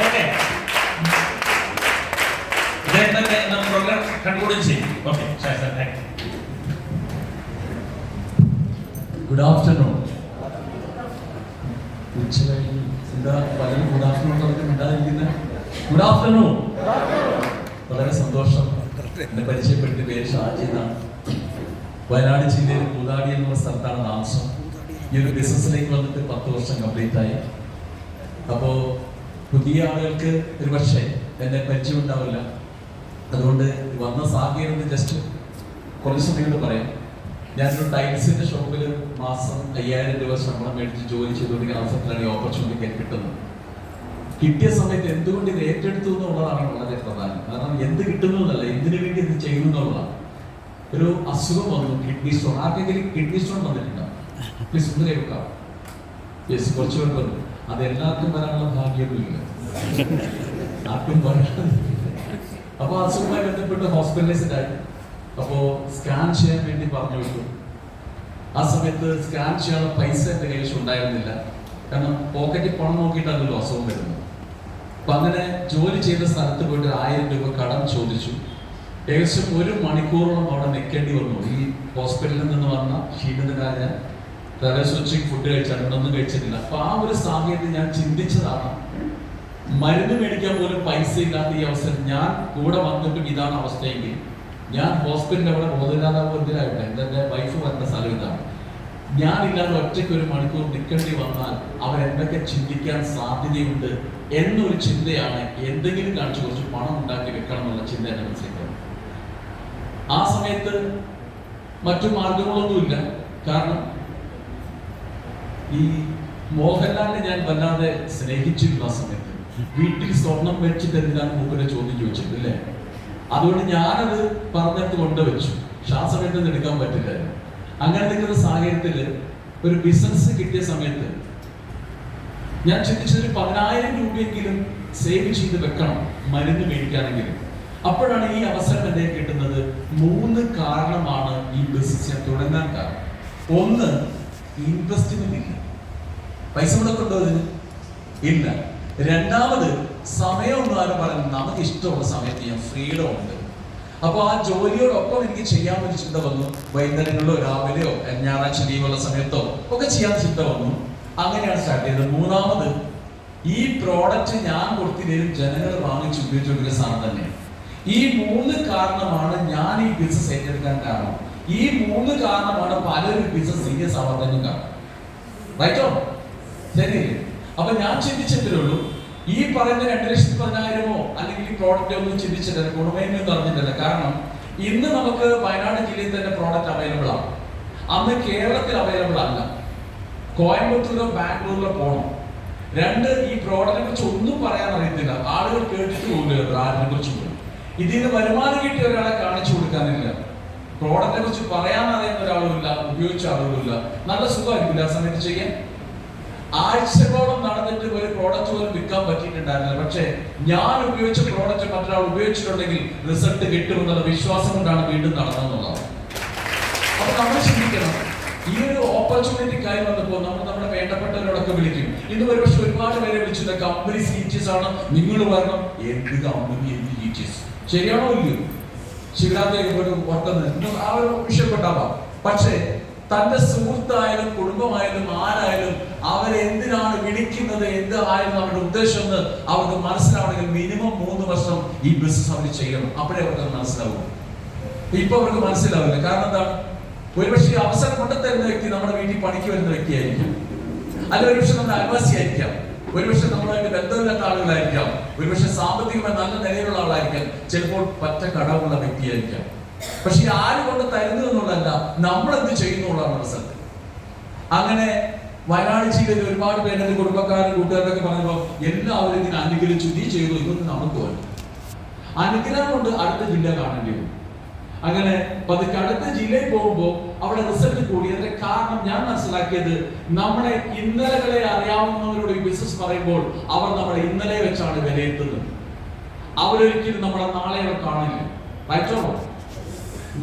Okay, ഇദ്ദേഹം തന്നെ നമ്മുടെ പ്രോഗ്രാം കൺക്ലൂഡ് ചെയ്യും. Okay, sir thank you. Good afternoon. ഉച്ച കഴിഞ്ഞ് എന്താ പലരും ഗുഡ് ആഫ്റ്റർനൂൺ പറഞ്ഞിട്ട് ഉണ്ടായിരിക്കുന്നത്? Good afternoon. വളരെ സന്തോഷം. എന്നെ പരിചയപ്പെടുത്തിയ പേര് ഷാജി എന്നാണ്. വയനാട് ജില്ലയിൽ കൂതാടി എന്നുള്ള സ്ഥലത്താണ് താമസം. ഈ ഒരു ബിസിനസ്സിലേക്ക് വന്നിട്ട് 10 വർഷം കംപ്ലീറ്റ് ആയി. അപ്പോൾ പുതിയ ആളുകൾക്ക് ഒരു പക്ഷേ എന്നെ പരിചയം ഉണ്ടാവില്ല. അതുകൊണ്ട് വന്ന സാഹചര്യം ജസ്റ്റ് കുറച്ച് സമയം പറയാം. ഞാനൊരു ടൈൽസിന്റെ ഷോപ്പിൽ മാസം 5000 രൂപ ശമ്പളം മേടിച്ച് ജോലി ചെയ്തുകൊണ്ടിരിക്കുന്ന അവസരത്തിലാണ് ഈ ഓപ്പർച്യൂണിറ്റി കിട്ടുന്നത്. കിട്ടിയ സമയത്ത് എന്തുകൊണ്ട് ഇത് ഏറ്റെടുത്തു എന്നുള്ളതാണ് വളരെ പ്രധാനം. കാരണം എന്ത് കിട്ടുന്നു എന്നല്ല, എന്തിനു വേണ്ടി ഇത് ചെയ്യുന്നു എന്നുള്ളതാണ്. ഒരു അസുഖം വന്നു, കിഡ്നി സ്റ്റോൺ. ആർക്കെങ്കിലും കിഡ്നി സ്റ്റോൺ വന്നിട്ടുണ്ടാവും? പ്ലീസ് ഒന്ന് കേൾക്കാം. യെസ്, കുറച്ച് പേർക്ക് വന്നു. അത് എല്ലാവർക്കും വരാനുള്ള ഭാഗ്യമൊന്നുമില്ല, ആർക്കും വരാൻ. അപ്പൊ അസുഖവുമായി ബന്ധപ്പെട്ട് ഹോസ്പിറ്റലൈസ്ഡ് ആയി. അപ്പോൾ സ്കാൻ ചെയ്യാൻ വേണ്ടി പറഞ്ഞു വിട്ടു. ആ സമയത്ത് സ്കാൻ ചെയ്യാനുള്ള പൈസ എൻ്റെ കയ്യിൽ ഉണ്ടായിരുന്നില്ല. കാരണം പോക്കറ്റിൽ പണം നോക്കിയിട്ടാണല്ലോ അസുഖം വരുന്നത്. അപ്പൊ അങ്ങനെ ജോലി ചെയ്ത സ്ഥലത്ത് പോയിട്ട് 1000 രൂപ കടം ചോദിച്ചു. ഏകദേശം 1 മണിക്കൂറോളം അവിടെ നിൽക്കേണ്ടി വന്നു. ഈ ഹോസ്പിറ്റലിൽ നിന്ന് വന്ന ക്ഷീണിത കാര്യം സ്വിച്ചിങ് ഫുഡ് കഴിച്ചിട്ടൊന്നും കഴിച്ചിട്ടില്ല. അപ്പൊ ആ ഒരു സാഹചര്യം ഞാൻ ചിന്തിച്ചതാണ്, മരുന്ന് മേടിക്കാൻ പോലും പൈസ ഇല്ലാത്ത ഈ അവസരം ഞാൻ കൂടെ വന്നിട്ടും ഇതാണ് അവസ്ഥയെങ്കിൽ ഞാൻ ഹോസ്പിറ്റലിൽ അവിടെ ബോധമില്ലാതാവുന്നതിനായിട്ട് എൻ്റെ വൈഫ് വന്ന സ്ഥലം ഇതാണ്. ഞാനില്ലാതെ ഒറ്റയ്ക്ക് 1 മണിക്കൂർ നിൽക്കേണ്ടി വന്നാൽ അവരെന്തൊക്കെ ചിന്തിക്കാൻ സാധ്യതയുണ്ട് എന്നൊരു ചിന്തയാണ്. എന്തെങ്കിലും കാണിച്ച് കുറച്ച് പണം ഉണ്ടാക്കി വെക്കണം എന്നുള്ള ചിന്ത എന്നെ മനസ്സിലാക്കുന്നത്. ആ സമയത്ത് മറ്റു മാർഗങ്ങളൊന്നുമില്ല. കാരണം ഈ മോഹൻലാലിനെ ഞാൻ വല്ലാതെ സ്നേഹിച്ചിരുന്നു. ആ സമയത്ത് വീട്ടിൽ സ്വർണം വെച്ചിട്ട് എന്തിനാണ് മൂപ്പരെ ചോദ്യം ചോദിച്ചിട്ടില്ലേ? അതുകൊണ്ട് ഞാനത് പറഞ്ഞിട്ട് കൊണ്ടുവച്ചു. ശ്വാസമെടുത്ത് എടുക്കാൻ പറ്റില്ലായിരുന്നു. അങ്ങനെ നിൽക്കുന്ന സാഹചര്യത്തിൽ ഒരു ബിസിനസ് കിട്ടിയ സമയത്ത് ഞാൻ ചിന്തിച്ചൊരു 10000 രൂപയെങ്കിലും സേവ് ചെയ്ത് വെക്കണം മരുന്ന് മേടിക്കാനെങ്കിലും. അപ്പോഴാണ് ഈ അവസരം എന്നെ കിട്ടുന്നത്. 3 കാരണമാണ് ഈ ബിസിനസ് ഞാൻ തുടങ്ങാൻ കാരണം. 1, ഇൻവെസ്റ്റ്മെന്റ് ഇല്ല, പൈസ മുടക്കുണ്ടോ അതിന്? ഇല്ല. 2, സമയമൊന്നും ആരും പറഞ്ഞു, നമുക്ക് ഇഷ്ടമുള്ള സമയത്ത് ഞാൻ ഫ്രീഡം ഉണ്ട്. അപ്പൊ ആ ജോലിയോടൊപ്പം എനിക്ക് ചെയ്യാൻ ചിന്ത വന്നു. വൈകുന്നേരങ്ങളിലോ രാവിലെയോ ഞായറാഴ്ച ലീവുള്ള സമയത്തോ ഒക്കെ ചെയ്യാൻ ചിന്ത വന്നു. അങ്ങനെയാണ് സ്റ്റാർട്ട് ചെയ്തത്. 3, ഈ പ്രോഡക്റ്റ് ഞാൻ കൊടുത്തില്ലേലും ജനങ്ങൾ വാങ്ങിച്ച് ഉപയോഗിച്ചുകൊണ്ടിരിക്കുന്ന സാധനം തന്നെയാണ്. ഈ 3 കാരണമാണ് ഞാൻ ഈ ബിസിനസ് ഏറ്റെടുക്കാൻ കാരണം. ഈ 3 കാരണമാണ് പലരും ബിസിനസ് സീരിയസ് ആവാത്തതിനും കാരണം. റൈറ്റോ? ശരിയല്ലേ? അപ്പൊ ഞാൻ ചിന്തിച്ചിട്ടേ ഉള്ളൂ, ഈ പറയുന്ന 2,10,000 അല്ലെങ്കിൽ ഈ പ്രോഡക്റ്റ് ഒന്നും ചിന്തിച്ചിട്ടില്ല, ഗുണമേന്മയൊന്നും അറിഞ്ഞിട്ടില്ല. കാരണം ഇന്ന് നമുക്ക് വയനാട് ജില്ലയിൽ തന്നെ പ്രോഡക്റ്റ് അവൈലബിൾ ആണ്. അന്ന് കേരളത്തിൽ അവൈലബിൾ അല്ല. കോയമ്പത്തൂരോ ബാംഗ്ലൂരിലോ പോകണം. 2, ഈ പ്രോഡക്റ്റിനെ കുറിച്ച് ഒന്നും പറയാൻ അറിയത്തില്ല, ആളുകൾ കേട്ടിട്ട് പോലും ആരിനെ കുറിച്ച് പോലും. ഇതിന് വരുമാനം കിട്ടിയ ഒരാളെ കാണിച്ചു കൊടുക്കാനില്ല. പ്രോഡക്റ്റിനെ കുറിച്ച് പറയാൻ അറിയുന്ന ഒരാളുമില്ല, ഉപയോഗിച്ച ആളുകളില്ല. നല്ല സുഖമായിരിക്കില്ല ആ സമയത്ത് ചെയ്യാൻ. ആഴ്ചകളോളം നടന്നിട്ട് ഒരു പ്രോഡക്റ്റ് പോലും വിൽക്കാൻ പറ്റിയിട്ടുണ്ടായിരുന്നില്ല. പക്ഷെ ഞാൻ ഉപയോഗിച്ച പ്രോഡക്റ്റ് മറ്റൊരാൾ ഉപയോഗിച്ചിട്ടുണ്ടെങ്കിൽ റിസൾട്ട് കിട്ടുമെന്നുള്ള വിശ്വാസം കൊണ്ടാണ് വീണ്ടും നടന്നതെന്നുള്ളത്. അപ്പൊ നമ്മൾ ചിന്തിക്കണം, ഈ ഒരു ഓപ്പർച്യൂണിറ്റിക്കായി വന്നപ്പോൾ നമ്മൾ നമ്മുടെ വേണ്ടപ്പെട്ടവരോടൊക്കെ വിളിക്കും. ഇന്ന് ഒരുപക്ഷെ ഒരുപാട് പേരെ വിളിച്ചിട്ട് കമ്പനി സീറ്റീസ് ആണ്, നിങ്ങൾ വരണം. എന്ത് കമ്പനി, എന്ത് സീറ്റീസ്? ശരിയാണോ ഇല്ലയോ? ശിവരാത്രി ഓർക്കുന്നത് ആ ഒരു വിഷയപ്പെട്ടാവാം. പക്ഷേ തന്റെ സുഹൃത്തായാലും കുടുംബമായാലും ആരായാലും അവരെ എന്തിനാണ് വിളിക്കുന്നത്, എന്തായാലും അവരുടെ ഉദ്ദേശം എന്ന് അവർക്ക് മനസ്സിലാവണമെങ്കിൽ മിനിമം 3 വർഷം ഈ ബിസിനസ് അവർ ചെയ്യണം. അപ്പോഴേ അവർക്ക് മനസ്സിലാവും. ഇപ്പൊ അവർക്ക് മനസ്സിലാവില്ല. കാരണം എന്താണ്? ഒരുപക്ഷെ അവസരം കൊണ്ടുതരുന്ന വ്യക്തി നമ്മുടെ വീട്ടിൽ പണിക്ക് വരുന്ന വ്യക്തിയായിരിക്കും, അല്ല ഒരുപക്ഷെ നമ്മുടെ അയൽവാസിയായിരിക്കാം, ഒരുപക്ഷെ നമ്മളുമായിട്ട് ബന്ധമില്ലാത്ത ആളുകളായിരിക്കാം, ഒരുപക്ഷെ സാമ്പത്തികമായി നല്ല നിലയിലുള്ള ആളായിരിക്കാം, ചിലപ്പോൾ പറ്റ കടമുള്ള വ്യക്തിയായിരിക്കാം. പക്ഷെ ആര് കൊണ്ട് തരുന്നു എന്നുള്ളതല്ല, നമ്മൾ എന്ത് ചെയ്യുന്നുള്ളതാണ് റിസൾട്ട്. അങ്ങനെ വയനാട് ജില്ലയിൽ ഒരുപാട് പേര് കുടുംബക്കാരും കൂട്ടുകാരൊക്കെ പറഞ്ഞപ്പോൾ എല്ലാവരും ഇതിനെ അനുഗ്രഹിച്ചു. നീ ചെയ്തു, ഇതൊന്നും നമുക്ക് വേണം. അനുഗ്രഹം കൊണ്ട് അടുത്ത ജില്ല കാണേണ്ടി വരും. അങ്ങനെ പതുക്കെ അടുത്ത ജില്ലയിൽ പോകുമ്പോൾ അവിടെ റിസൾട്ട് കൂടി. അതിന്റെ കാരണം ഞാൻ മനസ്സിലാക്കിയത്, നമ്മളെ ഇന്നലകളെ അറിയാവുന്നവരോട് ഈ ബിസിനസ് പറയുമ്പോൾ അവർ നമ്മളെ ഇന്നലെ വെച്ചാണ് വിലയിരുത്തുന്നത്. അവരൊരിക്കലും നമ്മളെ നാളെ കാണില്ല. റൈറ്റോ?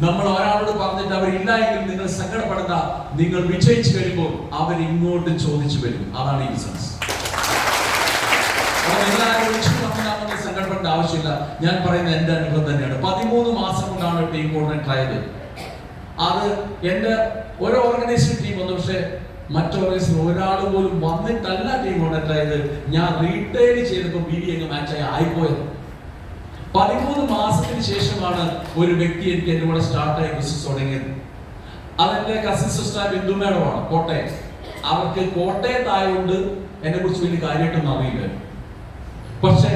നമ്മൾ ഒരാളോട് പറഞ്ഞിട്ട് അവരില്ല എങ്കിൽ നിങ്ങൾ സങ്കടപ്പെടേണ്ട. നിങ്ങൾ വിജയിച്ചു വരുമ്പോൾ അവർ ഇങ്ങോട്ട് ചോദിച്ചു വരും. അതാണ് ഈ ബിസിനസ്. ഞാൻ പറയുന്ന എന്റെ അനുഭവം തന്നെയാണ്. 13 മാസം കൊണ്ടാണ് ടീം കോർഡിനേറ്റർ ആയത്. അത് എന്റെ ഒരു ഓർഗനൈസേഷൻ ടീം വന്നു, പക്ഷെ മറ്റു ഓർഗനൈസേഷൻ ഒരാൾ പോലും വന്നിട്ടല്ല ടീം കോർഡിനേറ്റർ ആയത്. ഞാൻ റീറ്റെയിൽ ചെയ്തപ്പോൾ BB അങ്ങ് മാച്ചായി ആയിപ്പോയത്. 13 മാസത്തിന് ശേഷമാണ് ഒരു വ്യക്തി എനിക്ക് എന്റെ കൂടെ സ്റ്റാർട്ടായി ബിസിനസ് തുടങ്ങിയത്. അതെന്റെ കസിൻ സിസ്റ്റർ ബിന്ദു മേഡമാണ്, കോട്ടയം. അവർക്ക് കോട്ടയത്തായതുകൊണ്ട് എന്നെ കുറിച്ച് വലിയ കാര്യമായിട്ടൊന്നും അറിയില്ല. പക്ഷെ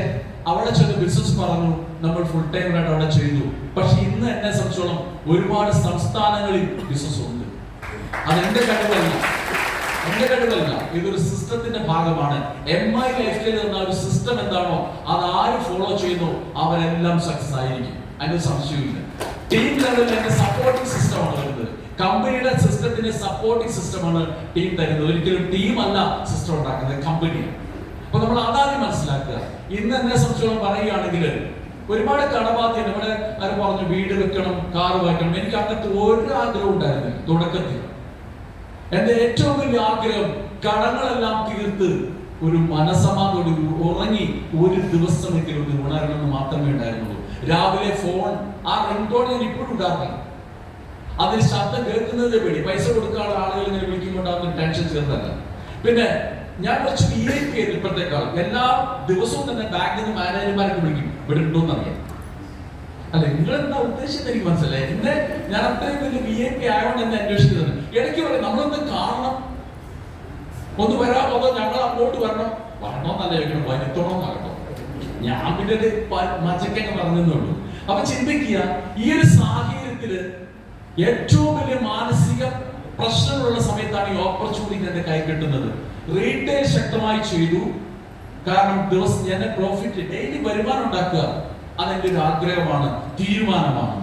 അവിടെ ചെന്ന് ബിസിനസ് പറഞ്ഞു, നമ്മൾ ഫുൾ ടൈം ആയിട്ട് അവിടെ ചെയ്തു. പക്ഷെ ഇന്ന് എന്നെ സംബന്ധിച്ചോളം ഒരുപാട് സംസ്ഥാനങ്ങളിൽ ബിസിനസ് ഉണ്ട്. അതെന്റെ കഴിവല്ല, ഇതൊരു സിസ്റ്റത്തിന്റെ ഭാഗമാണ്. MI ലൈഫിൽ എന്ന ഒരു സിസ്റ്റം എന്താണോ അത് ആര് ഫോളോ ചെയ്യുന്നു അവരെല്ലാം സക്സസ് ആയിരിക്കും, അതിന് സംശയമില്ല. ടീം ലെവലിൽ എന്റെ സപ്പോർട്ടിംഗ് സിസ്റ്റമാണ് വരുന്നത്. കമ്പനിയുടെ സിസ്റ്റത്തിന്റെ സപ്പോർട്ടിംഗ് സിസ്റ്റമാണ് ടീം തരുന്നത്. ഒരിക്കലും ടീം അല്ല സിസ്റ്റം ഉണ്ടാക്കുന്നത്, കമ്പനിയാണ്. അപ്പൊ നമ്മൾ അതാദ്യം മനസ്സിലാക്കുക. ഇന്ന് എന്നെ സംബന്ധിച്ചോളം പറയുകയാണെങ്കിൽ ഒരുപാട് കടബാധ്യത. ഇവിടെ അത് പറഞ്ഞു വീട് വെക്കണം, കാറ് വാങ്ങിക്കണം. എനിക്ക് അങ്ങനത്തെ ഒരു ആഗ്രഹം ഉണ്ടായിരുന്നില്ല തുടക്കത്തിൽ. എന്റെ ഏറ്റവും വലിയ ആഗ്രഹം കടങ്ങളെല്ലാം തീർത്ത് ഒരു മനസമാധോടെ ഉറങ്ങി ഒരു ദിവസമെങ്കിലും ഉണരണമെന്ന് മാത്രമേ ഉണ്ടായിരുന്നുള്ളൂ. രാവിലെ ഫോൺ ആ റിംഗ്ടോൺ ഞാൻ ഇപ്പോഴും ഉണ്ടാക്കണം. അതിൽ ശബ്ദം കേൾക്കുന്നത് പേടി. പൈസ കൊടുക്കാനുള്ള ആളുകൾ ഇങ്ങനെ വിളിക്കുമ്പോണ്ടാകുന്ന ടെൻഷൻ ചേർന്നല്ല. പിന്നെ ഞാൻ കുറച്ച് VIP ആയിരുന്നു ഇപ്പോഴത്തേക്കാൾ. എല്ലാ ദിവസവും തന്നെ ബാങ്കിൽ നിന്ന് മാനേജർമാരൊക്കെ വിളിക്കും, ഇവിടെ ഉണ്ടോന്ന് അറിയാം. അല്ല, നിങ്ങൾ എന്താ ഉദ്ദേശിച്ചത് എനിക്ക് മനസ്സിലായി. എന്നെ ഞാൻ അത്രയും വലിയ VIP ആയതുകൊണ്ട് എന്നെ അന്വേഷിക്കുന്നത്. ഇടയ്ക്ക് പറയും നമ്മളൊന്ന് കാണണം, ഒന്ന് വരാമോ, അതോ ഞങ്ങൾ അങ്ങോട്ട് വരണമെന്നല്ല ചോദിക്കണം, വരുത്തണമെന്നാകട്ടോ. ഞാൻ പിന്നെ മച്ചക്കൊക്കെ പറഞ്ഞെന്നുള്ളൂ. അപ്പൊ ചിന്തിക്കുക, ഈ ഒരു സാഹചര്യത്തില് ഏറ്റവും വലിയ മാനസിക പ്രശ്നങ്ങളുള്ള സമയത്താണ് ഈ ഓപ്പർച്യൂണിറ്റി എന്റെ കൈ കിട്ടുന്നത്. റീറ്റെയിൽ ശക്തമായി ചെയ്തു. കാരണം ദിവസം ഞാൻ പ്രോഫിറ്റ് ഡെയിലി വരുമാനം ഉണ്ടാക്കുക അതെന്റെ ഒരു ആഗ്രഹമാണ്, തീരുമാനമാണ്.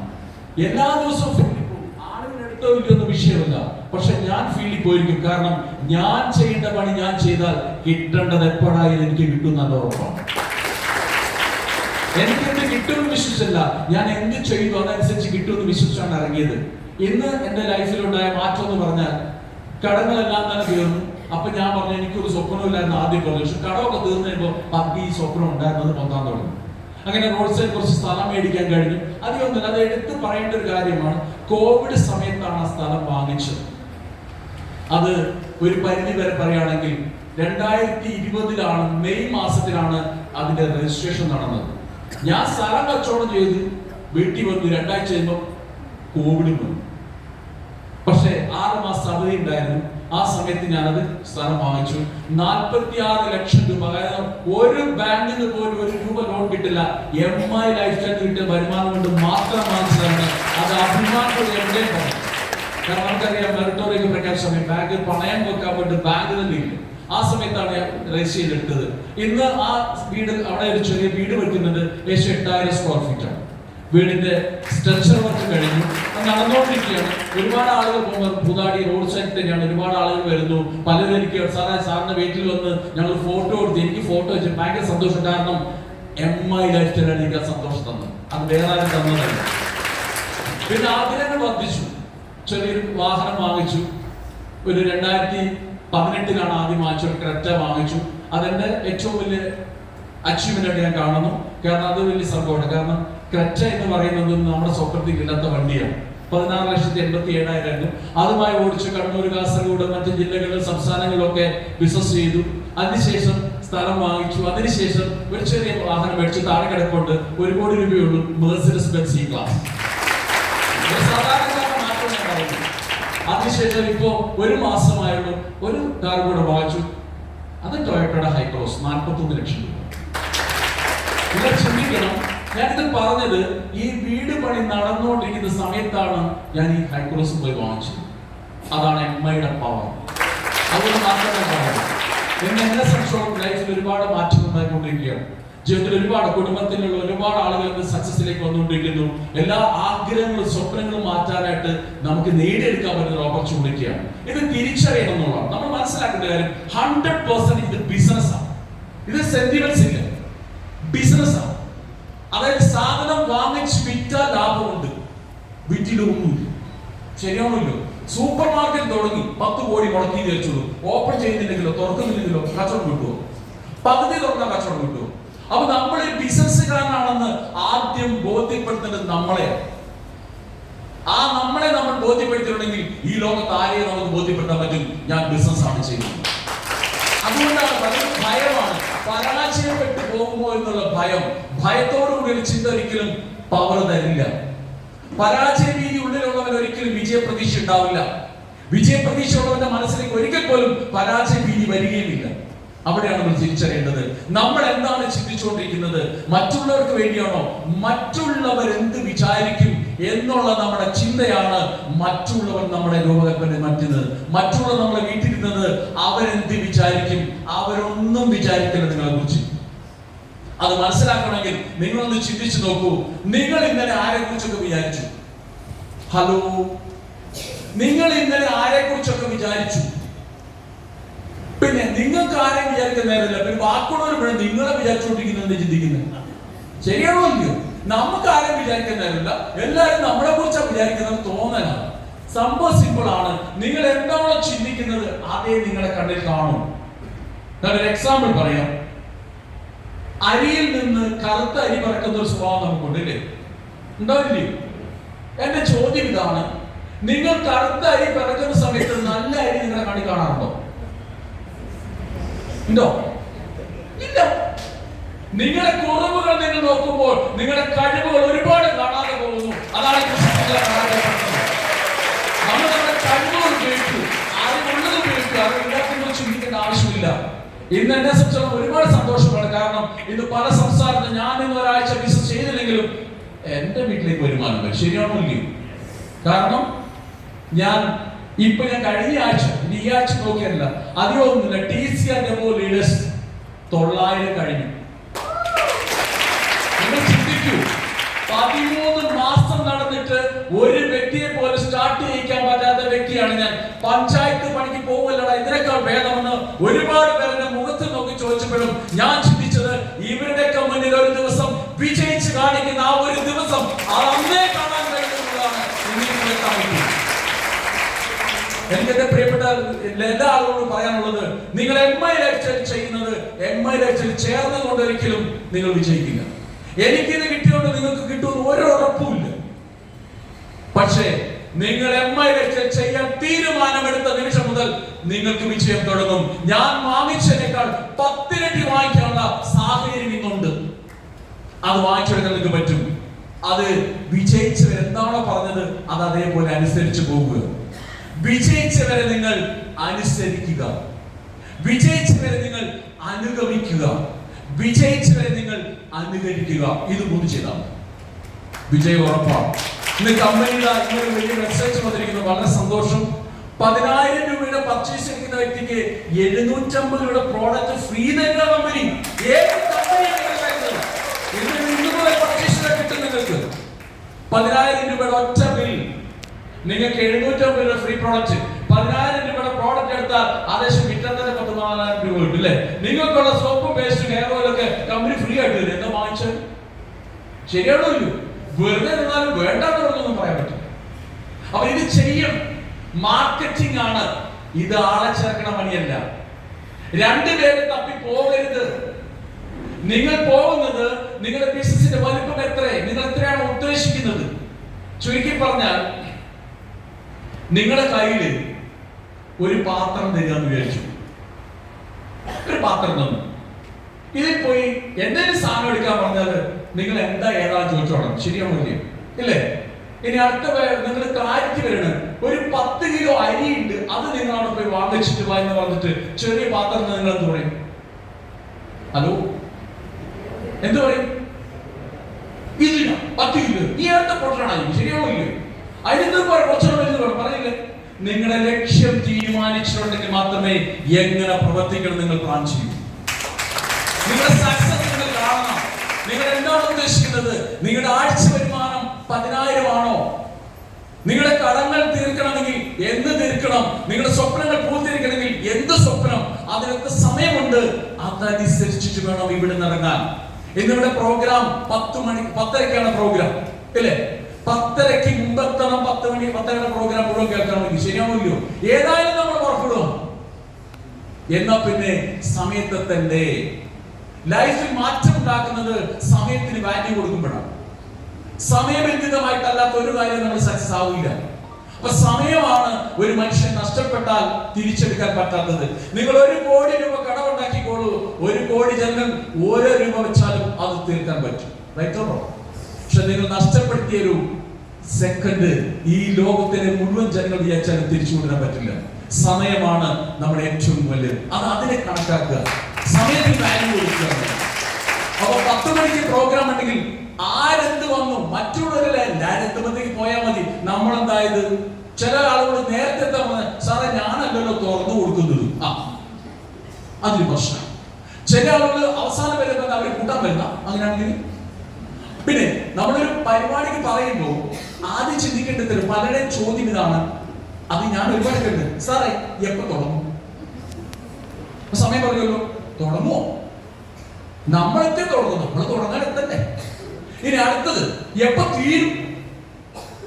എല്ലാ ദിവസവും ഫീൽഡിൽ പോകും. ആളുകൾ എടുത്തോ ഇല്ലെന്ന വിഷയമല്ല, പക്ഷെ ഞാൻ ഫീൽഡിൽ പോയിരിക്കും. കാരണം ഞാൻ ചെയ്യേണ്ട പണി ഞാൻ ചെയ്താൽ കിട്ടേണ്ടത് എപ്പോഴായാലും എനിക്ക് കിട്ടും നല്ല ഉറപ്പാണ്. എനിക്ക് എന്ത് കിട്ടുമെന്ന് വിശ്വസിച്ചല്ല, ഞാൻ എന്ത് ചെയ്തു അതനുസരിച്ച് കിട്ടുമെന്ന് വിശ്വസിച്ചാണ് ഇറങ്ങിയത്. ഇന്ന് എന്റെ ലൈഫിലുണ്ടായ മാറ്റം എന്ന് പറഞ്ഞാൽ കടങ്ങളെല്ലാം തന്നെ തീർന്നു. അപ്പൊ ഞാൻ പറഞ്ഞു എനിക്കൊരു സ്വപ്നമില്ലായിരുന്നു ആദ്യം പറഞ്ഞു. പക്ഷെ കടമൊക്കെ തീർന്നു കഴിയുമ്പോൾ പകുതി ഈ സ്വപ്നം ഉണ്ടായിരുന്നത് പൊന്താൻ തുടങ്ങി. അങ്ങനെ റോഡ് സൈഡ് കുറച്ച് സ്ഥലം മേടിക്കാൻ കഴിഞ്ഞു. അധികമൊന്നുമില്ല, അത് എടുത്ത് പറയേണ്ട ഒരു കാര്യമാണ്. കോവിഡ് സമയത്താണ് ആ സ്ഥലം വാങ്ങിച്ചത്. അത് ഒരു പരിധി വരെ പറയുകയാണെങ്കിൽ 2020 മെയ് മാസത്തിലാണ് അതിന്റെ രജിസ്ട്രേഷൻ നടന്നത്. ഞാൻ സ്ഥലം കച്ചവടം ചെയ്ത് വീട്ടിൽ വന്നു. 2 ആഴ്ച കഴിയുമ്പോൾ കോവിഡ് വന്നു. പക്ഷെ 6 മാസം അവധി ഉണ്ടായിരുന്നു. ആ സമയത്ത് ഞാനത് സ്ഥലം വാങ്ങിച്ചു. 46 ലക്ഷം രൂപ. അതായത് ഒരു ബാങ്കിൽ നിന്ന് പോലും 1 രൂപ ലോൺ കിട്ടില്ല. MI ലൈഫ് സ്റ്റൈൽ കിട്ടിയ വരുമാനം കൊണ്ട് മാത്രം വാങ്ങിച്ചതാണ്. അത് അഭിമാനത്തോടെ എവിടെയും പറഞ്ഞു. കാരണം നമുക്കറിയാം മെറിറ്റോറിയൊക്കെ പ്രഖ്യാപിച്ച സമയം ബാങ്ക് പണയം വെക്കാൻ വേണ്ടി ബാങ്ക് തന്നെ ഇല്ല. ആ സമയത്താണ് ഞാൻ രജിസ്റ്റർ ചെയ്തെടുത്തത്. ഇന്ന് ആ വീട്, അവിടെ ഒരു ചെറിയ വീട് വെക്കുന്നുണ്ട്. 8000 സ്ക്വയർ ഫീറ്റ് ആണ്. വീടിന്റെ സ്ട്രക്ചർ വർക്ക് കഴിഞ്ഞു, നടന്നുകൊണ്ടിരിക്കുകയാണ്. ഒരുപാട് ആളുകൾ പോകുന്നത് പുതാടി റോഡ് സൈഡ് തന്നെയാണ്. ഒരുപാട് ആളുകൾ വരുന്നു. പലരും എനിക്ക് സാറിന്റെ വീട്ടിൽ വന്ന് ഞങ്ങൾ ഫോട്ടോ എടുത്ത് എനിക്ക് ഫോട്ടോ വെച്ച് ഭയങ്കര സന്തോഷം. കാരണം MI ലൈഫ് സ്റ്റൈലാണ് എനിക്ക് ആ സന്തോഷം തന്നത്, അത് വേറെ ആരും തന്നതല്ല. പിന്നെ ആഗ്രഹങ്ങൾ വർദ്ധിച്ചു. ചെറിയൊരു വാഹനം വാങ്ങിച്ചു. ഒരു 2018 ആദ്യം വാങ്ങിച്ചു. ഒരു ക്രെറ്റ വാങ്ങിച്ചു. അതെന്റെ ഏറ്റവും വലിയ അച്ചീവ്മെന്റ് ആയിട്ട് ഞാൻ കാണുന്നു. കാരണം അത് വലിയ സംഭവമാണ്. കാരണം ക്രെറ്റ എന്ന് പറയുന്നത് നമ്മുടെ സ്വപ്നത്തിൽ ഇല്ലാത്ത വണ്ടിയാണ്. 16,87,000. അതുമായി ഓടിച്ച് കണ്ണൂർ, കാസർഗോഡ്, മറ്റു ജില്ലകളിലും സംസ്ഥാനങ്ങളിലൊക്കെ ബിസിനസ് ചെയ്തു. അതിനുശേഷം സ്ഥലം വാങ്ങിച്ചു. അതിനുശേഷം ഒരു ചെറിയ വാഹനം മേടിച്ചു. താഴെ കിടപ്പുണ്ട്. 1 കോടി രൂപയുള്ളൂ മെർസിഡസ് ബെൻസ് C-Class. സാധാരണക്കാരുടെ മാറ്റം ഞാൻ പറയുന്നു. അതിനുശേഷം ഇപ്പോ 1 മാസമായുള്ള ഒരു കാർ കൂടെ വാങ്ങിച്ചു. അത് ടൊയോട്ടയുടെ ഹൈക്രോസ് 41 ലക്ഷം രൂപ. നിങ്ങൾ ചിന്തിക്കണം, ഞാനിത് പറഞ്ഞത് ഈ വീട് പണി നടന്നുകൊണ്ടിരിക്കുന്ന സമയത്താണ് ഞാൻ ഈ ഹൈക്രോസ് പോയി വാങ്ങിച്ചത്. അതാണ് MIയുടെ പവർ. അതുകൊണ്ട് മാത്രമേ പറയുന്നത്. എന്നെ സംബന്ധിച്ചോളം ലൈഫിൽ ഒരുപാട് മാറ്റം ഉണ്ടായിക്കൊണ്ടിരിക്കുകയാണ്. ജീവിതത്തിൽ ഒരുപാട് കുടുംബത്തിലുള്ള ഒരുപാട് ആളുകൾക്ക് സക്സസിലേക്ക് വന്നുകൊണ്ടിരിക്കുന്നു. എല്ലാ ആഗ്രഹങ്ങളും സ്വപ്നങ്ങളും മാറ്റാനായിട്ട് നമുക്ക് നേടിയെടുക്കാൻ പറ്റുന്ന ഓപ്പർച്യൂണിറ്റിയാണ്. ഇത് തിരിച്ചറിയണം എന്നുള്ളതാണ് നമ്മൾ മനസ്സിലാക്കേണ്ട കാര്യം. 100% ഇത് ബിസിനസ്സാണ്. ഇത് സെന്റിമെന്റ്സ് ഇല്ല, ബിസിനസ്സാണ്. അതായത് സാധനം വാങ്ങിച്ച് വിറ്റാൽ ലാഭമുണ്ട്, വിറ്റിലൊന്നുമില്ല. ശരിയാണല്ലോ. സൂപ്പർ മാർക്കറ്റ് തുടങ്ങി 10 കോടി മുടക്കി വെച്ചോളൂ. ഓപ്പൺ ചെയ്യുന്നില്ലെങ്കിലോ തുറക്കുന്നില്ലെങ്കിലോ കച്ചവടം കിട്ടുമോ? പകുതി തുറന്നാൽ കച്ചവടം കിട്ടുമോ? അപ്പൊ നമ്മൾ ബിസിനസ്സുകാരനാണെന്ന് ആദ്യം ബോധ്യപ്പെടുത്തേണ്ടത് നമ്മളെയാണ്. ആ നമ്മളെ നമ്മൾ ബോധ്യപ്പെടുത്തിയിട്ടുണ്ടെങ്കിൽ ഈ ലോകത്ത് ആരെയും നമുക്ക് ബോധ്യപ്പെടുത്താൻ പറ്റും, ഞാൻ ബിസിനസ് ആണ് ചെയ്യുന്നത്. അതുകൊണ്ടാണ് വളരെ ഭയമാണ്, പരാജയപ്പെട്ടു പോകുമ്പോൾ എന്നുള്ള ഭയത്തോടുകൂടി ഒരു ചിന്ത ഒരിക്കലും പവർ തരില്ല. പരാജയ ഭീതി ഉള്ളിലുള്ളവൻ ഒരിക്കലും വിജയപ്രതീക്ഷ ഉണ്ടാവില്ല. വിജയപ്രതീക്ഷ ഉള്ളവന്റെ മനസ്സിലേക്ക് ഒരിക്കൽ പോലും പരാജയ ഭീതി വരികയുമില്ല. അവിടെയാണ് നമ്മൾ തിരിച്ചറിയേണ്ടത്. നമ്മൾ എന്താണ് ചിന്തിച്ചുകൊണ്ടിരിക്കുന്നത്? മറ്റുള്ളവർക്ക് വേണ്ടിയാണോ? മറ്റുള്ളവർ എന്ത് വിചാരിക്കും എന്നുള്ള നമ്മുടെ ചിന്തയാണ് മറ്റുള്ളവർ നമ്മളെ രൂപകൽപ്പന മാറ്റുന്നത്. മറ്റുള്ളവർ നമ്മളെ വീട്ടിലിരുന്നത് അവരെന്ത് വിചാരിക്കും? അവരൊന്നും വിചാരിക്കില്ല നിങ്ങളെ കുറിച്ച്. അത് മനസ്സിലാക്കണമെങ്കിൽ നിങ്ങളൊന്ന് ചിന്തിച്ചു നോക്കൂ. നിങ്ങൾ ഇന്നലെ ആരെ കുറിച്ചൊക്കെ വിചാരിച്ചു? ഹലോ, നിങ്ങൾ ഇന്നലെ ആരെ കുറിച്ചൊക്കെ വിചാരിച്ചു? പിന്നെ നിങ്ങൾക്ക് ആരെയും വിചാരിക്കുന്ന നേരമില്ല, പിന്നെ വാക്കുള്ളവർ മുഴുവൻ നിങ്ങളെ വിചാരിച്ചുകൊണ്ടിരിക്കുന്നത് ചിന്തിക്കുന്നത് ശരിയാണോ ഇല്ലയോ? നമുക്ക് ആരെയും വിചാരിക്കുന്ന നേരമില്ല, എല്ലാവരും നമ്മളെ കുറിച്ചാണ് വിചാരിക്കുന്നത് തോന്നലാണ്. സംഭവം സിമ്പിൾ ആണ്. നിങ്ങൾ എന്താണോ ചിന്തിക്കുന്നത് അതേ നിങ്ങളെ കണ്ണിൽ കാണും. ഞാനൊരു എക്സാമ്പിൾ പറയാം. അരിയിൽ നിന്ന് കറുത്ത അരി പറക്കുന്ന ഒരു സ്വഭാവം നമുക്കുണ്ട്, ഇല്ലേ? ഉണ്ടാവില്ലേ? എന്റെ ചോദ്യം ഇതാണ്, നിങ്ങൾ കറുത്ത അരി പിറക്കുന്ന സമയത്ത് നല്ല അരി നിങ്ങളെ കണ്ണിൽ കാണാറുണ്ടോ? ഉണ്ടോ? ഇല്ല. നിങ്ങളുടെ കുറവുകൾ നിങ്ങൾ നോക്കുമ്പോൾ നിങ്ങളുടെ കഴിവുകൾ ഒരുപാട് കാണാതെ പോകുന്നു. അതാണ് നമ്മൾ നമ്മുടെ കഴിവുകൾ ഉപയോഗിക്കും, അറിവുള്ളത് ഉപയോഗിക്കുക, അറിവില്ലാത്തതിനെ ചിന്തിക്കേണ്ട ആവശ്യമില്ല. ഇന്ന് എന്നെ സംബന്ധിച്ചിടത്തോളം ഒരുപാട് സന്തോഷമാണ്. കാരണം ഇന്ന് പല സംസ്ഥാനത്ത് ഞാൻ ഇന്ന് ഒരാഴ്ച ബിസിനസ് ചെയ്തില്ലെങ്കിലും എന്റെ വീട്ടിലേക്ക് വരുമാനം വരും. ശരിയാണോ ഇല്ലയോ? കാരണം ഞാൻ കഴിഞ്ഞ ആഴ്ച, ഈ ആഴ്ച നോക്കിയല്ല, അധികമൊന്നുമില്ല, TCR ഡെമോ ലീഡേഴ്സ് 900 കഴിഞ്ഞു. നിങ്ങൾ ചിന്തിക്കൂ, 13 മാസം നടന്നിട്ട് ഒരു വ്യക്തിയെ പോലും സ്റ്റാർട്ട് ചെയ്യിക്കാൻ പറ്റാത്ത വ്യക്തിയാണ് ഞാൻ. പഞ്ചായത്ത് പണിക്ക് പോകുമല്ലടാ, ഇതിനേക്കാൾ ഭേദമെന്ന് ഒരുപാട് പേരുടെ മുഖത്ത് നോക്കി ചോദിച്ചപ്പോഴും ഞാൻ ചിന്തിച്ചത്, ഇവരുടെയൊക്കെ മുന്നിൽ ഒരു ദിവസം വിജയിച്ച് കാണിക്കുന്ന ആ ഒരു ദിവസം അന്നേ കാണാൻ കഴിയുന്നതാണ്. എനിക്ക് എന്റെ പ്രിയപ്പെട്ട എല്ലാ ആളുകളോടും പറയാനുള്ളത്, നിങ്ങൾ MI ലൈഫ് ചെയ്യുന്നത് MI ലൈഫ് ചേർന്നുകൊണ്ട് ഒരിക്കലും നിങ്ങൾ വിജയിക്കില്ല. എനിക്കിത് കിട്ടിയോണ്ട് നിങ്ങൾക്ക് കിട്ടുമെന്ന് ഒരു ഉറപ്പുമില്ല. പക്ഷേ നിങ്ങൾ MI ലൈഫ് ചെയ്യാൻ തീരുമാനമെടുത്ത നിമിഷം മുതൽ നിങ്ങൾക്ക് വിജയം തുടങ്ങും. ഞാൻ വാങ്ങിച്ചതിനേക്കാൾ 10 ഇരട്ടി വാങ്ങിക്കാനുള്ള സാഹചര്യം ഇന്നുണ്ട്. അത് വാങ്ങിച്ചെടുക്കാൻ നിങ്ങൾക്ക് പറ്റും. അത് വിജയിച്ചവർ എന്താണോ പറഞ്ഞത് അത് അതേപോലെ അനുസരിച്ച് പോകുക. വിജയിച്ചവരെ നിങ്ങൾ അനുസരിക്കുക, വിജയിച്ചവരെ നിങ്ങൾ അനുഗമിക്കുക, വിജയിച്ചവരെ നിങ്ങൾ അനുകരിക്കുക. ഇത് മൂന്ന് ചെയ്താൽ വിജയം ഉറപ്പാണ്. ഇന്ന് കമ്പനിയുടെ ഇങ്ങനെ വലിയ മെസ്സേജ് വന്നിരിക്കുന്നു, വളരെ സന്തോഷം. 10,000 രൂപയുടെ പർച്ചേസ് ചെയ്യുന്ന വ്യക്തിക്ക് 750 രൂപയുടെ പ്രോഡക്റ്റ് ഫ്രീ തരുന്ന കമ്പനി. ഏത് കമ്പനിയാണ് പർച്ചേസ് കിട്ടും? നിങ്ങൾക്ക് 10,000 രൂപയുടെ ഒറ്റ ബിൽ, നിങ്ങൾക്ക് 750 രൂപ ഫ്രീ പ്രോഡക്റ്റ്. 10,000 രൂപയുടെ പ്രോഡക്റ്റ് എടുത്താൽ ആദേശം വിറ്റാൽ തന്നെ 14,000 രൂപ കിട്ടും, അല്ലേ? നിങ്ങൾക്കുള്ള സോപ്പും പേസ്റ്റും ഹെയർ ഓയിലൊക്കെ കമ്പനി ഫ്രീ ആയിട്ട് തരും. എന്താ വാങ്ങിച്ചത്? ശരിയാണോ ഇല്ലയോ? വെറുതെ നിന്നാലും വേണ്ടാന്നൊന്നും പറയാൻ പറ്റും. അപ്പൊ ഇത് ചെയ്യും. മാർക്കറ്റിംഗ് ആണ് ഇത്. ആളെ ചേർക്കണ പണിയല്ല. രണ്ടുപേരെ തപ്പി പോകരുത്. നിങ്ങൾ പോകുന്നത് നിങ്ങളുടെ ബിസിനസിന്റെ വലിപ്പം എത്ര, നിങ്ങൾ എത്രയാണ് ഉദ്ദേശിക്കുന്നത്. ചുരുക്കി പറഞ്ഞാൽ, നിങ്ങളുടെ കയ്യിൽ ഒരു പാത്രം തരികയെന്ന് വിചാരിച്ചു. ഒരു പാത്രം തന്നു. ഇതിൽ പോയി എന്തെങ്കിലും സാധനം എടുക്കാൻ പറഞ്ഞാൽ നിങ്ങൾ എന്താ ഏതാ ചോദിച്ചോണം. ശരിയാണോ ഇല്ലേ? ഇനി അടുത്ത നിങ്ങൾ കാര്യത്തിൽ വരണം. ഒരു 10 കിലോ അരിയുണ്ട്, അത് നിങ്ങൾ അവിടെ പോയി വാങ്ങിച്ചിട്ട് വാ എന്ന് പറഞ്ഞിട്ട് ചെറിയ പാത്രം നിങ്ങൾ എന്ത് പറയും? ഹലോ, എന്ത് പറയും? ഇതില്ല 10 കിലോ ഈ അടുത്ത പൊട്ടനാണ്. ശരിയാണോ ഇല്ലയോ? അതിന് കുറച്ചുകൂടെ വലുത് വേണം, പറയില്ലേ? നിങ്ങളുടെ ലക്ഷ്യം തീരുമാനിച്ചിട്ടുണ്ടെങ്കിൽ മാത്രമേ എങ്ങനെ പ്രവർത്തിക്കണം നിങ്ങൾ പ്ലാൻ ചെയ്യൂ. നിങ്ങളുടെ സക്സസ് നിങ്ങൾ കാണണം. നിങ്ങൾ എന്താണ് ഉദ്ദേശിക്കുന്നത്? നിങ്ങളുടെ ആഴ്ച വരുമാനം 10,000 ആണോ? നിങ്ങളുടെ കടങ്ങൾ തീർക്കണമെങ്കിൽ എന്ത് തീർക്കണം? നിങ്ങളുടെ സ്വപ്നങ്ങൾ പൂർത്തീകരിക്കണമെങ്കിൽ എന്ത് സ്വപ്നം? അതിനൊക്കെ സമയമുണ്ട്. അതനുസരിച്ചിട്ട് വേണം ഇവിടെ ഇറങ്ങാൻ. ഇന്നിവിടെ പ്രോഗ്രാം 10:30 പ്രോഗ്രാം, അല്ലേ? 10:30 മുമ്പെത്തണം. 10 മണി 10:30 പ്രോഗ്രാം മുഴുവൻ കേൾക്കണമെങ്കിൽ. ശരിയാവില്ലയോ? ഏതായാലും നമ്മൾ പുറപ്പെടുക. എന്നാ പിന്നെ സമയത്തെത്തണ്ടേ? ലൈഫിൽ മാറ്റം ഉണ്ടാക്കുന്നത് സമയത്തിന് വാല്യൂ കൊടുക്കുമ്പോഴാണ്. സമയബന്ധിതമായിട്ടല്ലാത്ത ഒരു കാര്യം നമ്മൾ സക്സസ് ആവില്ല. അപ്പൊ സമയമാണ് ഒരു മനുഷ്യൻ നഷ്ടപ്പെട്ടാൽ തിരിച്ചെടുക്കാൻ പറ്റാത്തത്. നിങ്ങൾ 1 കോടി രൂപ കടമുണ്ടാക്കിക്കോളൂ, 1 കോടി ജനങ്ങൾ ഓരോ രൂപ വെച്ചാലും അത് തീർക്കാൻ പറ്റും. പക്ഷെ നിങ്ങൾ നഷ്ടപ്പെടുത്തിയ ഒരു സെക്കൻഡ് ഈ ലോകത്തിലെ മുഴുവൻ ജനങ്ങൾ വിചാരിച്ചാലും തിരിച്ചു കൊണ്ടുവരാൻ പറ്റില്ല. സമയമാണ് നമ്മുടെ ഏറ്റവും വലുത്. അതിനെ കണക്കാക്കുക, സമയത്തിന് വാല്യൂ കൊടുക്കുക. അപ്പൊ 10 മണിക്ക് പ്രോഗ്രാം ഉണ്ടെങ്കിൽ ആരെന്ത് വന്നു മറ്റുള്ളവരല്ലേ, ഞാൻ എത്തുമ്പോഴത്തേക്ക് പോയാൽ മതി. നമ്മളെന്തായത് ചില ആളുകൾ നേരത്തെ എത്താൻ പറഞ്ഞ സാറേ ഞാനല്ലല്ലോ തുറന്നു കൊടുക്കുന്നത്, അതിന് പ്രശ്നം. ചില ആളുകൾ അവസാനം വരുന്നത് അവർ കൂട്ടാൻ വരുന്ന. അങ്ങനെയാണെങ്കിൽ പിന്നെ നമ്മളൊരു പരിപാടിക്ക് പറയുമ്പോൾ ആദ്യം ചിന്തിക്കേണ്ടത് പലരുടെയും ചോദ്യം ഇതാണ്. അത് ഞാൻ ഒരുപാട് കേട്ടു, സാറേ എപ്പോ തുടങ്ങും? സമയം പറയുമല്ലോ, തുടങ്ങുമോ? നമ്മളെത്തെ തുടങ്ങും, നമ്മൾ തുടങ്ങാൻ എത്തണ്ടേ? ഇനി അടുത്തത് എപ്പോ തീരും?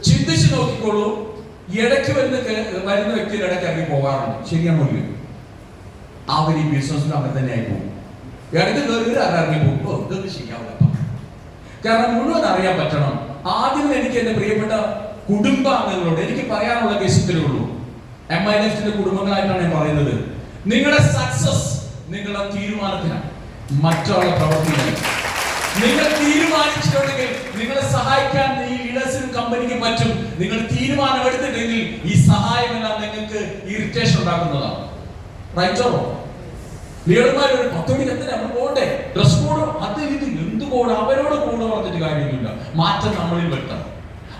ചിന്തിച്ച് നോക്കിക്കോളൂ. ഇടയ്ക്ക് വരുന്ന വ്യക്തിയുടെ ഇടയ്ക്ക് ഇറങ്ങി പോകാറുണ്ട്, ശരിയാണോ? അവർ ഈ ബിസിനസ്സിൽ അങ്ങനെ തന്നെ ആയി പോകും. ഇടയ്ക്ക് കയറി ഇറങ്ങി പോകുമ്പോ ഇതൊന്നും ശരിയാവില്ല. കാരണം മുഴുവൻ അറിയാൻ പറ്റണം. ആദ്യം എനിക്ക് എന്റെ പ്രിയപ്പെട്ട കുടുംബാംഗങ്ങളോട് എനിക്ക് പറയാനുള്ള കേസിത്രേ ഉള്ളൂ. MILFന്റെ കുടുംബങ്ങളായിട്ടാണ് ഞാൻ പറയുന്നത്. നിങ്ങളുടെ സക്സസ് നിങ്ങളുടെ തീരുമാനത്തിനാണ്, മറ്റുള്ള പ്രവർത്തിയാണ്. നിങ്ങൾ തീരുമാനിച്ചിട്ടുണ്ടെങ്കിൽ നിങ്ങളെ സഹായിക്കാൻ ഈ ലീഡേഴ്സിനും കമ്പനിക്ക് പറ്റും. നിങ്ങൾ തീരുമാനം എടുത്തിട്ടുണ്ടെങ്കിൽ ഈ സഹായമെല്ലാം നിങ്ങൾക്ക് ഇറിറ്റേഷൻ ഉണ്ടാക്കുന്നതാണ്. റൈറ്റോ? ലീഡർമാർ ഒരു 10 മണിക്ക് എത്ര നമ്മൾ പോകണ്ടേ? ഡ്രസ് കോഡ് അത് ഇത് എന്ത് കോഡ്, അവരോട് കൂടെ പറഞ്ഞിട്ട് കാര്യമില്ല. മാറ്റം നമ്മളിൽ വരുത്തണം.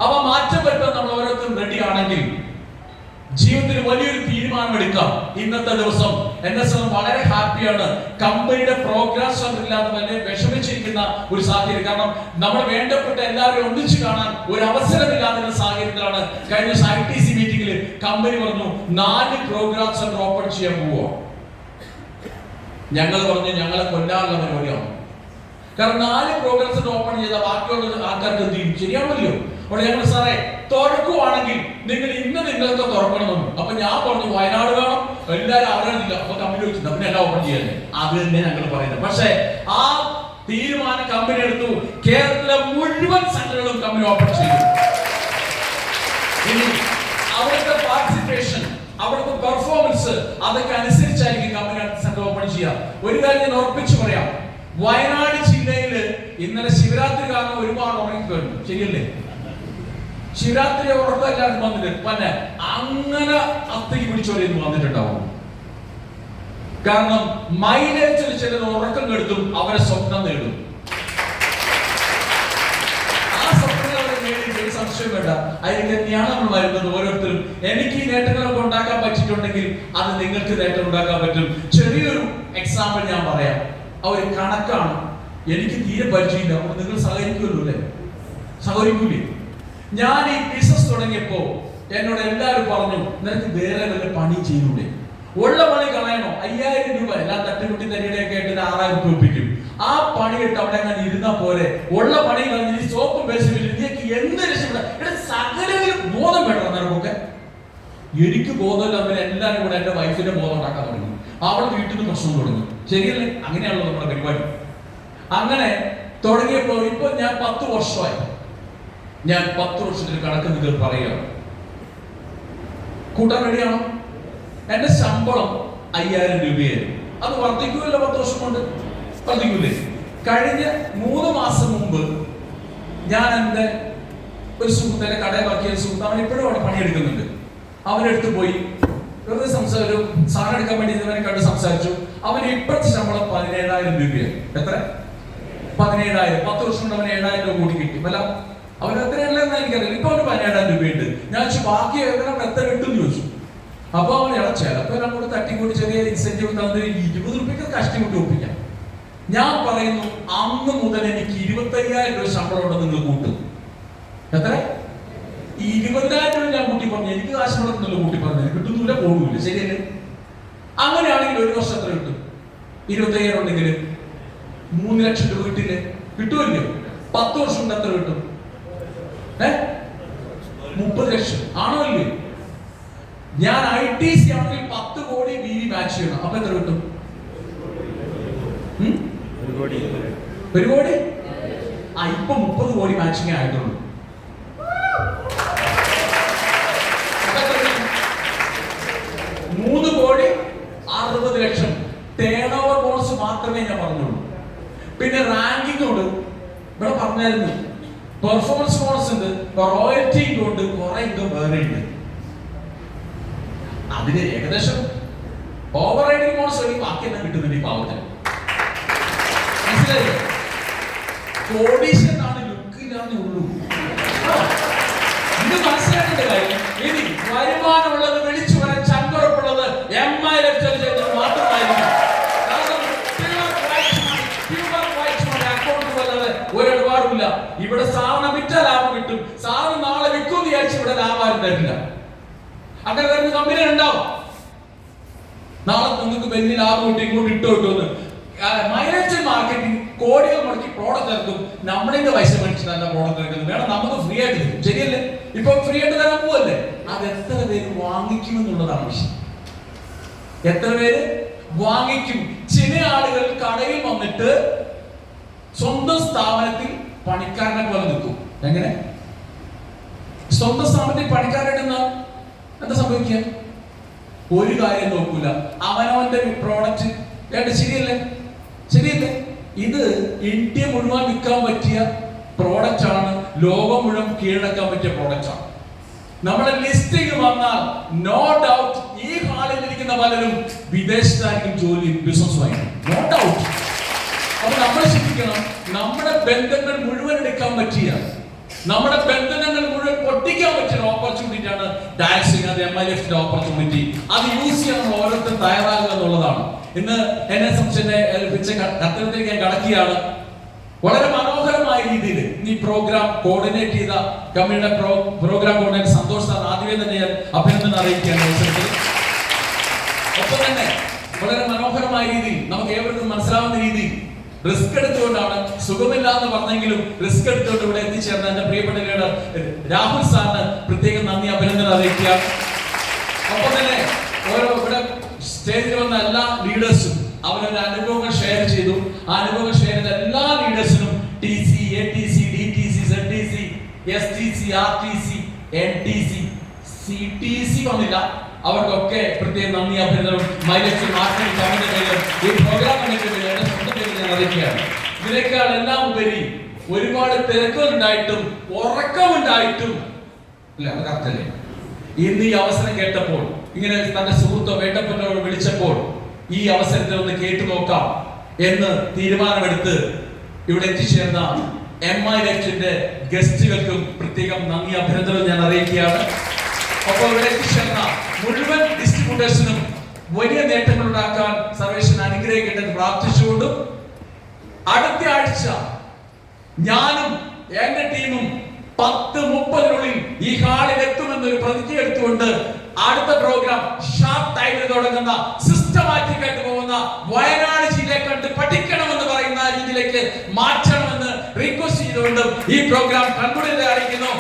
അപ്പൊ മാറ്റം വരുത്താൻ നമ്മൾ ഓരോരുത്തരും റെഡി ആണെങ്കിൽ ജീവിതത്തിൽ വലിയൊരു തീരുമാനം എടുക്കാം. ഇന്നത്തെ ദിവസം എന്നെ സംബന്ധിച്ച് വളരെ ഹാപ്പിയാണ്. കമ്പനിയുടെ പ്രോഗ്രാം ഇല്ലാതെ തന്നെ വിഷമിച്ചിരിക്കുന്ന ഒരു സാഹചര്യം. കാരണം നമ്മൾ വേണ്ടപ്പെട്ട എല്ലാവരും ഒന്നിച്ചു കാണാൻ ഒരു അവസരമില്ലാത്ത സാഹചര്യത്തിലാണ് കഴിഞ്ഞ ITC മീറ്റിംഗിൽ കമ്പനി പറഞ്ഞു 4 പ്രോഗ്രാം സെന്റർ ഓപ്പൺ ചെയ്യാൻ പോവുക. ഞങ്ങൾ പറഞ്ഞു ഞങ്ങളെ കൊല്ലാനുള്ള പരിപാടിയാണ്. കാരണം 4 പ്രോഗ്രാം സെന്റർ ഓപ്പൺ ചെയ്ത ബാക്കിയുള്ള ആൾക്കാർക്ക് എന്ത് ചെയ്യും? ശരിയാണല്ലോ. അപ്പോൾ ഞങ്ങൾ സാറേ തുറക്കുവാണെങ്കിൽ നിങ്ങൾ നിങ്ങൾക്ക് തുറക്കണമെന്ന്. അപ്പൊ ഞാൻ പറഞ്ഞു വയനാട് വേണം, എല്ലാവരും അറിയണില്ല. അപ്പൊ കമ്പനി വെച്ചിട്ട് പിന്നെ എല്ലാം ഓപ്പൺ ചെയ്യാല്ലേ. അത് തന്നെ ഞങ്ങൾ പറയുന്നത്. പക്ഷേ ആ തീരുമാനം കമ്പനി എടുത്തു. കേരളത്തിലെ മുഴുവൻ സെന്ററുകളും കമ്പനി ഓപ്പൺ ചെയ്തു. ഇനി അവിടുത്തെ പാർട്ടിസിപ്പേഷൻ, അവിടുത്തെ പെർഫോമൻസ് അതൊക്കെ അനുസരിച്ചായിരിക്കും കമ്പനി സെന്റർ ഓപ്പൺ ചെയ്യുക. ഒരു കാര്യം ഞാൻ ഉറപ്പിച്ചു പറയാം, വയനാട് ജില്ലയില് ഇന്നലെ ശിവരാത്രി കാരണം ഒരുപാട് ഉറങ്ങിക്കഴിഞ്ഞു. ശരിയല്ലേ? ശിവരാത്രി ഉറക്കം എല്ലാവരും വന്നിട്ട് പിന്നെ അങ്ങനെ അത്തയ്ക്ക് പിടിച്ചോരെയൊന്നും വന്നിട്ടുണ്ടാവും. കാരണം മൈലേജിൽ ചിലർ ഉറക്കം കെടുത്തും, അവരെ സ്വപ്നം നേടും. ആ സ്വപ്നങ്ങൾ അവരെ നേടി സംശയം വേണ്ട. അതിന് തന്നെയാണ് നമ്മൾ വരുന്നത്. ഓരോരുത്തരും എനിക്ക് ഈ നേട്ടങ്ങളൊക്കെ ഉണ്ടാക്കാൻ പറ്റിയിട്ടുണ്ടെങ്കിൽ അത് നിങ്ങൾക്ക് നേട്ടം ഉണ്ടാക്കാൻ പറ്റും. ചെറിയൊരു എക്സാമ്പിൾ ഞാൻ പറയാം. ആ ഒരു കണക്കാണ്. എനിക്ക് തീരെ പരിചയമില്ല. അപ്പോൾ നിങ്ങൾ സഹകരിക്കുമല്ലോ അല്ലേ? സഹകരിക്കൂലേ? ഞാൻ ഈ ബിസിനസ് തുടങ്ങിയപ്പോ എന്നോട് എല്ലാവരും പറഞ്ഞു നിനക്ക് വേറെ വല്ല പണി ചെയ്യൂടെ? ഉള്ള പണി കളയണോ? 5000 രൂപ എല്ലാം തട്ടിമുട്ടി തരികയൊക്കെ ആയിട്ട് 6000 രൂപ ഒപ്പിക്കും. ആ പണിയിട്ട് അവിടെ അങ്ങനെ ഇരുന്നാ പോലെ ഉള്ള പണി കളഞ്ഞ് സോപ്പും പേശും ഇതിലേക്ക് എന്ത് രക്ഷപ്പെടാം? സകലരും ബോധം വേണം. നിനക്കൊക്കെ എനിക്ക് ബോധമില്ല. അങ്ങനെ എല്ലാവരും കൂടെ എന്റെ വൈഫിന്റെ ബോധം ഉണ്ടാക്കാൻ തുടങ്ങി. അവളെ വീട്ടിൽ നിന്ന് പ്രശ്നം തുടങ്ങി. ശരിയല്ലേ? അങ്ങനെയാണല്ലോ നമ്മുടെ പരിപാടി. അങ്ങനെ തുടങ്ങിയപ്പോ ഇപ്പൊ ഞാൻ 10 വർഷമായി. ഞാൻ 10 വർഷത്തിന് കണക്ക് നിങ്ങൾ പറയുകയാണ്. കൂട്ടാൻ റെഡിയാണോ? എന്റെ ശമ്പളം 5000 രൂപയായിരുന്നു. അത് വർദ്ധിക്കൂല്ലോ 10 വർഷം കൊണ്ട്? വർദ്ധിക്കൂലേ? കഴിഞ്ഞ 3 മാസം മുമ്പ് ഞാൻ എന്റെ ഒരു സുഹൃത്തിനെ കടയിൽ ബാക്കിയ സുഹൃത്ത്, അവൻ ഇപ്പോഴും അവിടെ പണിയെടുക്കുന്നുണ്ട്. അവരെടുത്ത് പോയി വെറുതെ സംസാരിച്ചു. സാധനം എടുക്കാൻ വേണ്ടി ഇതുവരെ കണ്ട് സംസാരിച്ചു. അവന് ഇപ്പോഴത്തെ ശമ്പളം 17000 രൂപയാണ്. എത്ര? 17000. 10 വർഷം കൊണ്ട് അവന് 7000 രൂപ കൂടി കിട്ടി. അല്ല അവൻ എത്രയല്ലെന്ന് എനിക്കറിയില്ല. ഇപ്പൊ അവന് 17000 രൂപയുണ്ട്. ഞാൻ ബാക്കി എത്ര കിട്ടും ചോദിച്ചു. അപ്പൊ അവൻ ചിലപ്പോ നമ്മൾ തട്ടിക്കൂട്ടി ചെറിയ ഇൻസെന്റീവ് തന്നിട്ട് 20 രൂപയ്ക്ക് കഷ്ടിമുട്ടി ഒപ്പിക്കാം. ഞാൻ പറയുന്നു അന്ന് മുതൽ എനിക്ക് 25000 രൂപ ശമ്പളം ഉണ്ടെന്ന് നിങ്ങൾ കൂട്ടും. എത്ര? 20000 രൂപ ഞാൻ കൂട്ടി പറഞ്ഞു. എനിക്ക് കാശ് മുടക്കുന്നില്ല. കൂട്ടി പറഞ്ഞു കിട്ടുന്നില്ല, പോകില്ല. ശരിയല്ലേ? അങ്ങനെയാണെങ്കിൽ ഒരു വർഷം എത്ര കിട്ടും? 25000 ഉണ്ടെങ്കിൽ 3 ലക്ഷം രൂപ കിട്ടില്ലേ? കിട്ടുമല്ലോ. 10 വർഷം കൊണ്ട് എത്ര കിട്ടും? 30 ലക്ഷം ആണോ അല്ലേ? ഞാൻ ITC ആണെങ്കിൽ 10 കോടി BV മാച്ച് ചെയ്യണം. അപ്പൊ എത്ര കിട്ടും? 1 1 കോടി ഇപ്പൊ 30 കോടി മാച്ചിങ് ആയിട്ടുള്ളൂ. 3 കോടി 60 ലക്ഷം ടേൺ ഓവർ ബോണസ് മാത്രമേ ഞാൻ പറഞ്ഞുള്ളൂ. പിന്നെ റാങ്കിങ് ഉണ്ട്, ഇവിടെ പറഞ്ഞായിരുന്നു. പെർഫോമൻസ് ബോണസ് ഉണ്ട്, റോയൽറ്റി ഉണ്ട്, കുറെ ഇൻകം വേറെ ഉണ്ട്. അതിന് ഏകദേശം ഓവർ റൈഡിംഗ് ബോണസ് വഴി ബാക്കി തന്നെ കിട്ടുന്നുണ്ട് ഈ പാവത്തിന്. മനസ്സിലായില്ലേ? കോടീശ്വരനാണ്, ലുക്കില്ലാന്നേ ഉള്ളൂ. ഇത് മനസ്സിലാക്കേണ്ട കാര്യം, ഇനി വരുമാനമുള്ളത് വിളിച്ചു വരാൻ ചങ്കുറപ്പുള്ളത് MILF മാത്രമായിരിക്കും. ഒരിടപാടുമില്ല. ഇവിടെ സാറിന് വിറ്റ ലാഭം കിട്ടും. സാറ് നാളെ വിൽക്കും വിചാരിച്ച് ഇവിടെ ലാഭം തരില്ല. അങ്ങനെ വരുന്ന കമ്പനി ഉണ്ടാവും. നാളെ നിങ്ങൾക്ക് വലിയ ലാഭം കിട്ടി ഇങ്ങോട്ട് ഇട്ടോ കിട്ടുമെന്ന് മൈലേജ് മാർക്കറ്റിംഗ് കോടികൾ മുടക്കി പ്രോഡക്റ്റ് ഇറക്കും. നമ്മളിന്റെ പൈസ മേടിച്ച് നല്ല പ്രോഡക്റ്റ് ഇറക്കുന്നത് വേണം, നമുക്ക് ഫ്രീ ആയിട്ട് തരും. ശരിയല്ലേ? ഇപ്പൊ ഫ്രീ ആയിട്ട് തരാൻ പോവല്ലേ? അത് എത്ര പേര് വാങ്ങിക്കുമെന്നുള്ളതാണ് വിഷയം. എത്ര പേര് വാങ്ങിക്കും? ചില ആളുകൾ കടയിൽ വന്നിട്ട് സ്വന്തം സ്ഥാപനത്തിൽ പണിക്കാരനെ പോലെ നിൽക്കും. എങ്ങനെ? സ്വന്തം സ്ഥാപനത്തിൽ പണിക്കാരൻ എന്താ സംഭവിക്കുക? ഒരു കാര്യം നോക്കൂല, അവനവന്റെ പ്രോഡക്റ്റ് കേട്ട്. ശരിയല്ലേ? ശരിയല്ലേ? ഇത് ഇന്ത്യ മുഴുവൻ വിൽക്കാൻ പറ്റിയ പ്രോഡക്റ്റ് ആണ്, ലോകം മുഴുവൻ കീഴടക്കാൻ പറ്റിയ പ്രോഡക്റ്റ് ആണ്. നമ്മുടെ ലിസ്റ്റിംഗ് വന്നാൽ നോ ഡൗട്ട് ഈ ഹാളിൽ ഇരിക്കുന്ന പലരും വിദേശത്തായിരിക്കും ജോലി, ബിസിനസ്സുമായി. No doubt. അപ്പൊ നമ്മൾ ശ്രദ്ധിക്കണം, നമ്മുടെ ബന്ധങ്ങൾ മുഴുവൻ എടുക്കാൻ പറ്റിയ, നമ്മുടെ ബന്ധനങ്ങൾ മുഴുവൻ പൊട്ടിക്കാൻ പറ്റിയ ഓപ്പർച്യൂണിറ്റി ആണ് ഡാൻസിങ്. അത് MILF ഓപ്പർച്യൂണിറ്റി. അത് യൂസ് ചെയ്യാൻ നമ്മൾ ഓരോരുത്തരും തയ്യാറാകുക എന്നുള്ളതാണ്. ഇന്ന് എന്നെ സംബന്ധിച്ച് ലഭിച്ച കത്തിലേക്ക് ഞാൻ കടക്കുകയാണ്. വളരെ മനോഹരമായ രീതിയിൽ ഈ പ്രോഗ്രാം കോർഡിനേറ്റ് ചെയ്ത കമ്പനിയുടെ പ്രോഗ്രാം കോർഡിനേറ്റർ സന്തോഷ് സാർ ആദ്യമേ തന്നെ ഞാൻ അഭിനന്ദനം അറിയിക്കുകയാണ് അവസരത്തിൽ. ഒപ്പം തന്നെ വളരെ മനോഹരമായ രീതിയിൽ നമുക്ക് ഏവർക്കും മനസ്സിലാവുന്ന രീതിയിൽ റിസ്ക് എടുത്തുകൊണ്ടാണ്, സുഖമില്ല എന്ന് പറഞ്ഞെങ്കിലും റിസ്ക് എടുത്തുകൊണ്ട് ഇവിടെ എത്തിച്ചേർന്ന എന്റെ പ്രിയപ്പെട്ട ലീഡർ രാഹുൽ സാറിന് പ്രത്യേകം നന്ദി, അഭിനന്ദനം അറിയിക്കുക. ഒപ്പം തന്നെ ഓരോ ഇവിടെ സ്റ്റേജിൽ വന്ന എല്ലാ ലീഡേഴ്സും അവരവരുടെ അനുഭവങ്ങൾ ഷെയർ ചെയ്തു. ആ അനുഭവങ്ങൾ ഷെയർ ചെയ്ത എല്ലാ ലീഡേഴ്സിനും TC, ATC, DTC, ZTC, STC, RTC, NTC, CTC വന്നില്ല, അവർക്കൊക്കെ പ്രത്യേകം നന്ദി, അഭിനന്ദനം. MILF മാർക്കറ്റിംഗ് കമ്മിറ്റിയുടെ പേരിൽ, ഈ പ്രോഗ്രാം കമ്മിറ്റിയുടെ പേരിൽ എന്റെ സ്വന്തം പേരിൽ ഞാൻ അറിയിക്കുകയാണ്. ഇതിനേക്കാൾ എല്ലാം ഉപരി ഒരുപാട് തിരക്കുണ്ടായിട്ടും ഉറക്കമുണ്ടായിട്ടും അല്ല, അത് കറക്റ്റല്ലേ? ഇന്ന് ഈ അവസരം കേട്ടപ്പോൾ, ഇങ്ങനെ തന്റെ സുഹൃത്തോ വേണ്ടപ്പെട്ടവരോ വിളിച്ചപ്പോൾ ഈ അവസരത്തിൽ ഒന്ന് കേട്ടു നോക്കാം എന്ന് തീരുമാനമെടുത്ത് ഇവിടെ എത്തിച്ചേർന്ന MILF ഗസ്റ്റുകൾക്കും പ്രത്യേകം നന്ദി, അഭിനന്ദനം ഞാൻ അറിയിക്കുകയാണ്. ഒപ്പം ഇവിടെ എത്തിച്ചേർന്ന മുഴുവൻ ഡിസ്ട്രിബ്യൂട്ടേഴ്സിനും വലിയ നേട്ടങ്ങൾ ഉണ്ടാക്കാൻ സർവേശ്വരൻ അനുഗ്രഹിക്കേണ്ടത് പ്രാർത്ഥിച്ചുകൊണ്ടും, അടുത്ത ആഴ്ച ഞാനും എന്റെ ടീമും 10:30 ഈ ഹാളിൽ എത്തുമെന്നൊരു പ്രതിജ്ഞ എടുത്തുകൊണ്ട് അടുത്ത പ്രോഗ്രാം ഷാർപ്പ് ടൈമിൽ തുടങ്ങുന്ന, സിസ്റ്റമാറ്റിക് ആയിട്ട് പോകുന്ന, വയനാട് ജില്ലയെ കണ്ട് പഠിക്കണമെന്ന് പറയുന്ന രീതിയിലേക്ക് മാറ്റണമെന്ന് റിക്വസ്റ്റ് ചെയ്തുകൊണ്ട് ഈ പ്രോഗ്രാം കൺക്ലൂഡ് അറിയിക്കുന്നു.